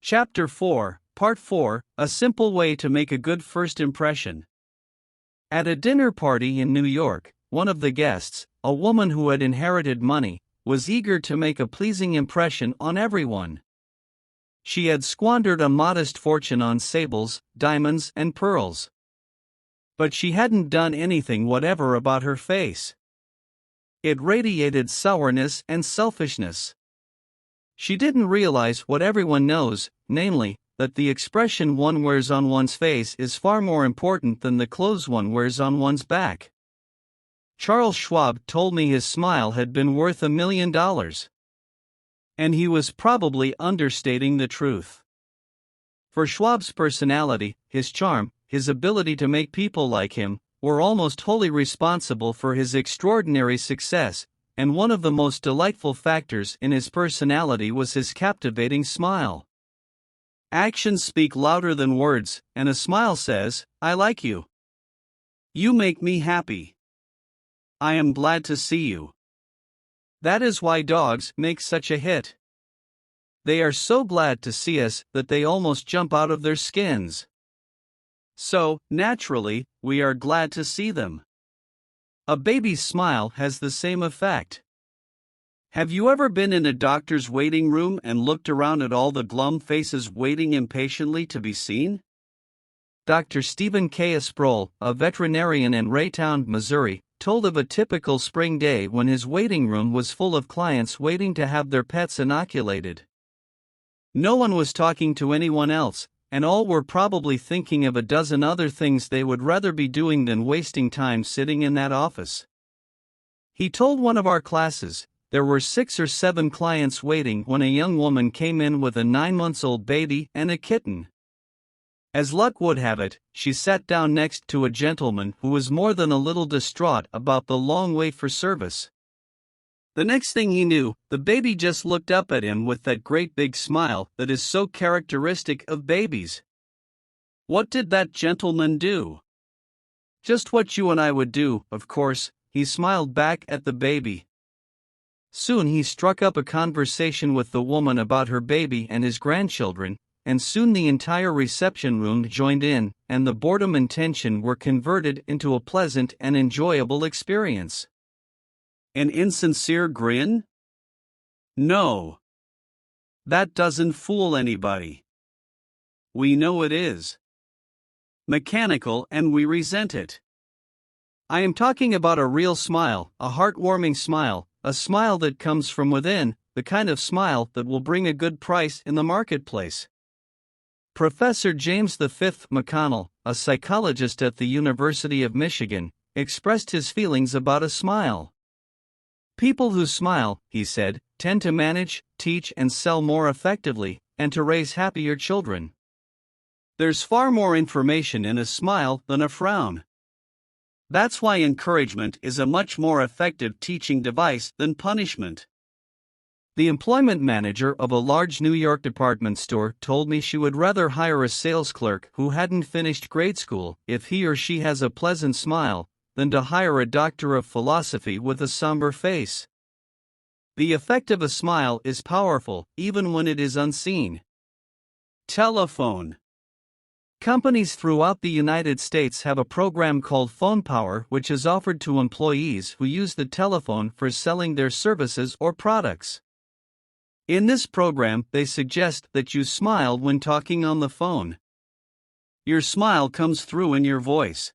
Chapter 4, Part 4, A Simple Way to Make a Good First Impression. At a dinner party in New York, one of the guests, a woman who had inherited money, was eager to make a pleasing impression on everyone. She had squandered a modest fortune on sables, diamonds, and pearls. But she hadn't done anything whatever about her face. It radiated sourness and selfishness. She didn't realize what everyone knows, namely, that the expression one wears on one's face is far more important than the clothes one wears on one's back. Charles Schwab told me his smile had been worth $1 million. And he was probably understating the truth. For Schwab's personality, his charm, his ability to make people like him, were almost wholly responsible for his extraordinary success, and one of the most delightful factors in his personality was his captivating smile. Actions speak louder than words, and a smile says, "I like you. You make me happy. I am glad to see you." That is why dogs make such a hit. They are so glad to see us that they almost jump out of their skins. So, naturally, we are glad to see them. A baby's smile has the same effect. Have you ever been in a doctor's waiting room and looked around at all the glum faces waiting impatiently to be seen? Dr. Stephen K. Sproul, a veterinarian in Raytown, Missouri, told of a typical spring day when his waiting room was full of clients waiting to have their pets inoculated. No one was talking to anyone else, and all were probably thinking of a dozen other things they would rather be doing than wasting time sitting in that office. He told one of our classes, there were 6 or 7 clients waiting when a young woman came in with a 9-month-old baby and a kitten. As luck would have it, she sat down next to a gentleman who was more than a little distraught about the long wait for service. The next thing he knew, the baby just looked up at him with that great big smile that is so characteristic of babies. What did that gentleman do? Just what you and I would do, of course. He smiled back at the baby. Soon he struck up a conversation with the woman about her baby and his grandchildren, and soon the entire reception room joined in, and the boredom and tension were converted into a pleasant and enjoyable experience. An insincere grin? No. That doesn't fool anybody. We know it is mechanical and we resent it. I am talking about a real smile, a heartwarming smile, a smile that comes from within, the kind of smile that will bring a good price in the marketplace. Professor James V. McConnell, a psychologist at the University of Michigan, expressed his feelings about a smile. People who smile, he said, tend to manage, teach, and sell more effectively, and to raise happier children. There's far more information in a smile than a frown. That's why encouragement is a much more effective teaching device than punishment. The employment manager of a large New York department store told me she would rather hire a sales clerk who hadn't finished grade school if he or she has a pleasant smile, than to hire a doctor of philosophy with a somber face. The effect of a smile is powerful, even when it is unseen. Telephone. Companies throughout the United States have a program called Phone Power, which is offered to employees who use the telephone for selling their services or products. In this program, they suggest that you smile when talking on the phone. Your smile comes through in your voice.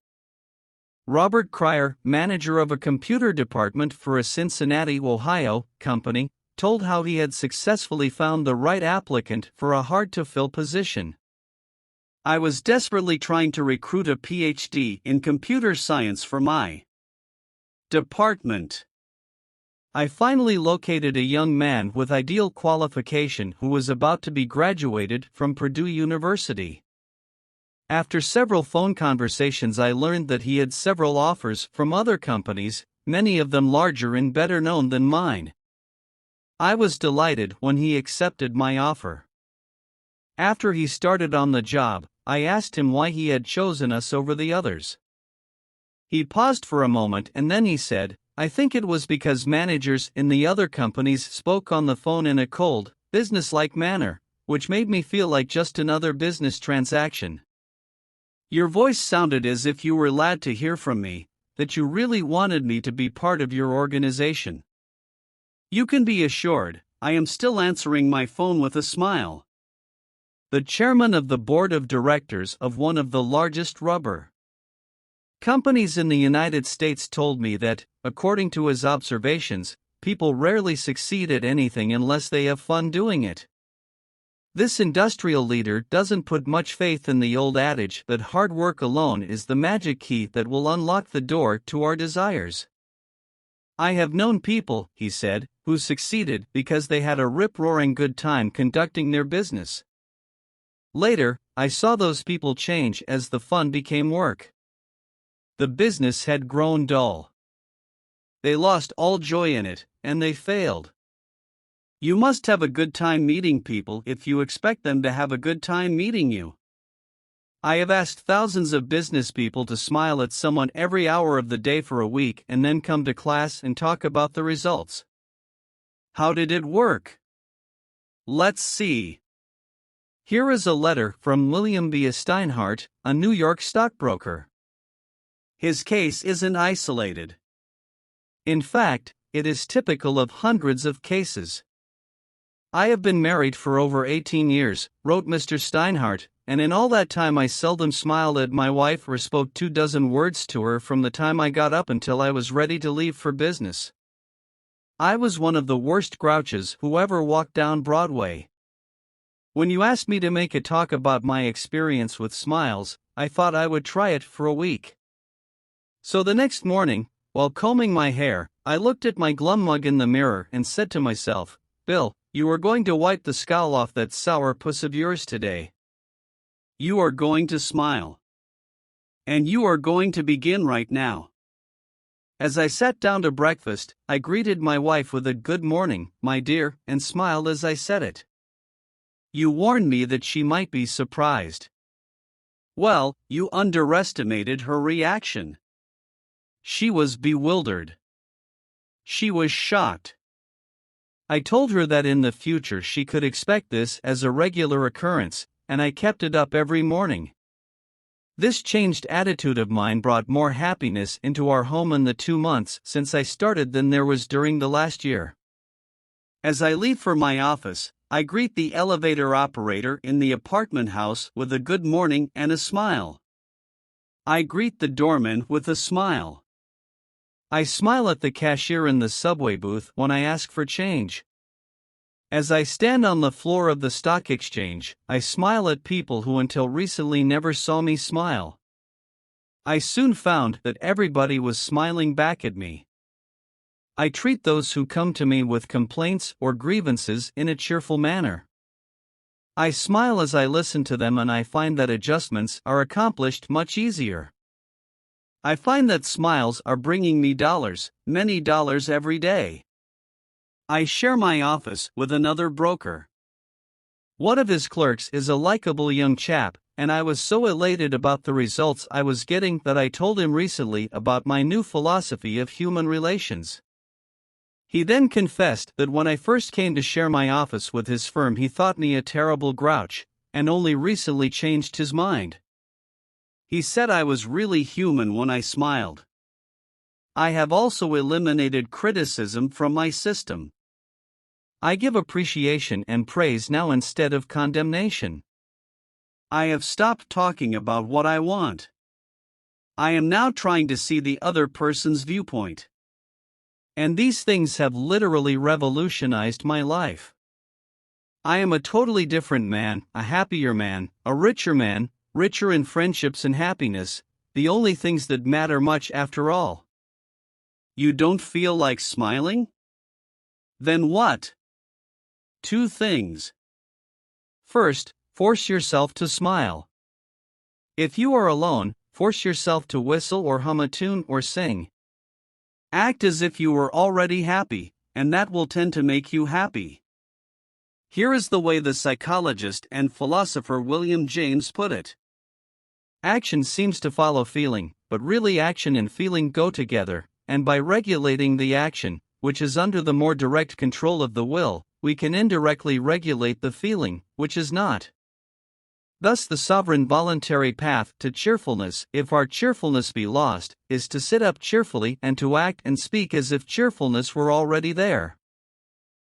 Robert Cryer, manager of a computer department for a Cincinnati, Ohio, company, told how he had successfully found the right applicant for a hard-to-fill position. I was desperately trying to recruit a PhD in computer science for my department. I finally located a young man with ideal qualification who was about to be graduated from Purdue University. After several phone conversations, I learned that he had several offers from other companies, many of them larger and better known than mine. I was delighted when he accepted my offer. After he started on the job, I asked him why he had chosen us over the others. He paused for a moment and then he said, "I think it was because managers in the other companies spoke on the phone in a cold, businesslike manner, which made me feel like just another business transaction. Your voice sounded as if you were glad to hear from me, that you really wanted me to be part of your organization. You can be assured, I am still answering my phone with a smile. The chairman of the board of directors of one of the largest rubber companies in the United States told me that, according to his observations, people rarely succeed at anything unless they have fun doing it. This industrial leader doesn't put much faith in the old adage that hard work alone is the magic key that will unlock the door to our desires. I have known people, he said, who succeeded because they had a rip-roaring good time conducting their business. Later, I saw those people change as the fun became work. The business had grown dull. They lost all joy in it, and they failed. You must have a good time meeting people if you expect them to have a good time meeting you. I have asked thousands of business people to smile at someone every hour of the day for a week and then come to class and talk about the results. How did it work? Let's see. Here is a letter from William B. Steinhardt, a New York stockbroker. His case isn't isolated. In fact, it is typical of hundreds of cases. I have been married for over 18 years, wrote Mr. Steinhardt, and in all that time I seldom smiled at my wife or spoke 24 words to her from the time I got up until I was ready to leave for business. I was one of the worst grouches who ever walked down Broadway. When you asked me to make a talk about my experience with smiles, I thought I would try it for a week. So the next morning, while combing my hair, I looked at my glum mug in the mirror and said to myself, Bill, you are going to wipe the scowl off that sour puss of yours today. You are going to smile. And you are going to begin right now. As I sat down to breakfast, I greeted my wife with a good morning, my dear, and smiled as I said it. You warned me that she might be surprised. Well, you underestimated her reaction. She was bewildered. She was shocked. I told her that in the future she could expect this as a regular occurrence, and I kept it up every morning. This changed attitude of mine brought more happiness into our home in the 2 months since I started than there was during the last year. As I leave for my office, I greet the elevator operator in the apartment house with a good morning and a smile. I greet the doorman with a smile. I smile at the cashier in the subway booth when I ask for change. As I stand on the floor of the stock exchange, I smile at people who until recently never saw me smile. I soon found that everybody was smiling back at me. I treat those who come to me with complaints or grievances in a cheerful manner. I smile as I listen to them and I find that adjustments are accomplished much easier. I find that smiles are bringing me dollars, many dollars every day. I share my office with another broker. One of his clerks is a likable young chap, and I was so elated about the results I was getting that I told him recently about my new philosophy of human relations. He then confessed that when I first came to share my office with his firm he thought me a terrible grouch, and only recently changed his mind. He said I was really human when I smiled. I have also eliminated criticism from my system. I give appreciation and praise now instead of condemnation. I have stopped talking about what I want. I am now trying to see the other person's viewpoint. And these things have literally revolutionized my life. I am a totally different man, a happier man, a richer man, richer in friendships and happiness, the only things that matter much after all. You don't feel like smiling? Then what? 2 things. First, force yourself to smile. If you are alone, force yourself to whistle or hum a tune or sing. Act as if you were already happy, and that will tend to make you happy. Here is the way the psychologist and philosopher William James put it. Action seems to follow feeling, but really action and feeling go together, and by regulating the action, which is under the more direct control of the will, we can indirectly regulate the feeling, which is not. Thus, the sovereign voluntary path to cheerfulness, if our cheerfulness be lost, is to sit up cheerfully and to act and speak as if cheerfulness were already there.